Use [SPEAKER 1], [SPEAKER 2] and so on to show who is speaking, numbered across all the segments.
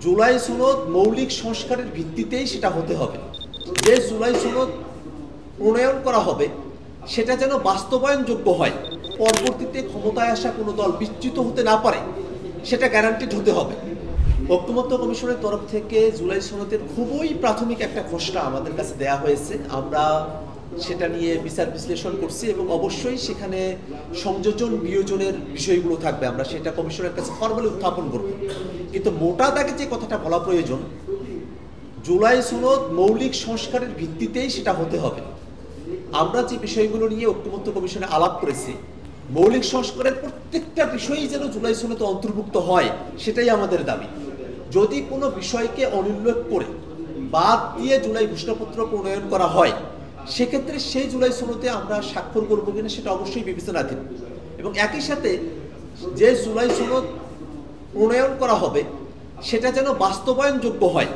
[SPEAKER 1] জুলাই সনদ মৌলিক সংস্কারের ভিত্তিতেই সেটা হতে হবে। যে জুলাই সনদ প্রণয়ন করা হবে সেটা যেন বাস্তবায়নযোগ্য হয়, পরবর্তীতে ক্ষমতায় আসা কোনো দল বিচ্যুত হতে না পারে, সেটা গ্যারান্টিড হতে হবে। ঐকমত্য কমিশনের তরফ থেকে জুলাই সনদের খুবই প্রাথমিক একটা খসড়া আমাদের কাছে দেয়া হয়েছে। আমরা সেটা নিয়ে বিচার বিশ্লেষণ করছি এবং অবশ্যই সেখানে সংযোজন বিয়োজনের বিষয়গুলো থাকবে। আমরা সেটা কমিশনের কাছে ফর্মালি উত্থাপন করব। কিন্তু মোটা দাগে যে কথাটা বলা প্রয়োজন, জুলাই সনদ মৌলিক সংস্কারের ভিত্তিতেই সেটা হতে হবে। আমরা যে বিষয়গুলো নিয়ে ঐকমত্য কমিশনে আলাপ করেছি, মৌলিক সংস্কারের প্রত্যেকটা বিষয়ই যেন জুলাই সনদে অন্তর্ভুক্ত হয়, সেটাই আমাদের দাবি। যদি কোনো বিষয়কে অনুল্লেখ করে বাদ দিয়ে জুলাই ঘোষণাপত্র প্রণয়ন করা হয়, সেক্ষেত্রে সেই জুলাই সনদে আমরা স্বাক্ষর করবো কিনা সেটা অবশ্যই বিবেচনাধীন। এবং একই সাথে যে জুলাই সনদ প্রণয়ন করা হবে সেটা যেন বাস্তবায়নযোগ্য হয়,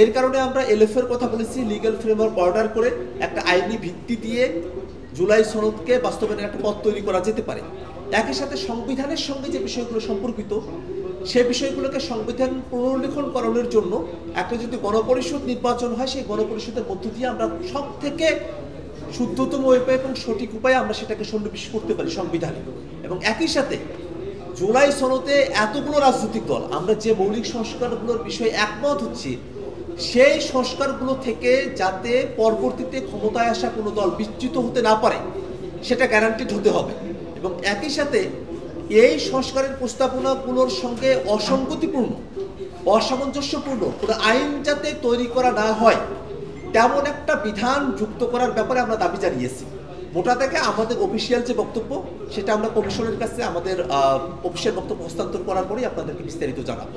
[SPEAKER 1] এর কারণে আমরা এলএফের কথা বলেছি, লিগ্যাল ফ্রেমওয়ার্ক অর্ডার করে একটা আইনি ভিত্তি দিয়ে জুলাই সনদকে বাস্তবায়নের একটা পথ তৈরি করা যেতে পারে। একই সাথে সংবিধানের সঙ্গে যে বিষয়গুলো সম্পর্কিত, সেই বিষয়গুলোকে সংবিধান পুনর্লিখন করানোর জন্য একটা যদি গণপরিষদ নির্বাচন হয়, সেই গণপরিষদের মধ্য দিয়ে আমরা সব থেকে শুদ্ধতম উপায় এবং সঠিক উপায়ে আমরা সেটাকে সন্নিবেশ করতে পারি সংবিধানে। এবং একই সাথে জুলাই সনদে এতগুলো রাজনৈতিক দল আমরা যে মৌলিক সংস্কারগুলোর বিষয়ে একমত হচ্ছি, সেই সংস্কারগুলো থেকে যাতে পরবর্তীতে ক্ষমতায় আসা কোনো দল বিচ্যুত হতে না পারে, সেটা গ্যারান্টিড হতে হবে। এবং একই সাথে এই সংস্কারের প্রস্তাবনাগুলোর সঙ্গে অসঙ্গতিপূর্ণ, অসামঞ্জস্যপূর্ণ কোনো আইন যাতে তৈরি করা না হয়, তেমন একটা বিধান যুক্ত করার ব্যাপারে আমরা দাবি জানিয়েছি। মোটা থেকে আমাদের অফিসিয়াল যে বক্তব্য, সেটা আমরা কমিশনের কাছে আমাদের অফিসিয়াল বক্তব্য হস্তান্তর করার পরেই আপনাদেরকে বিস্তারিত জানাবো।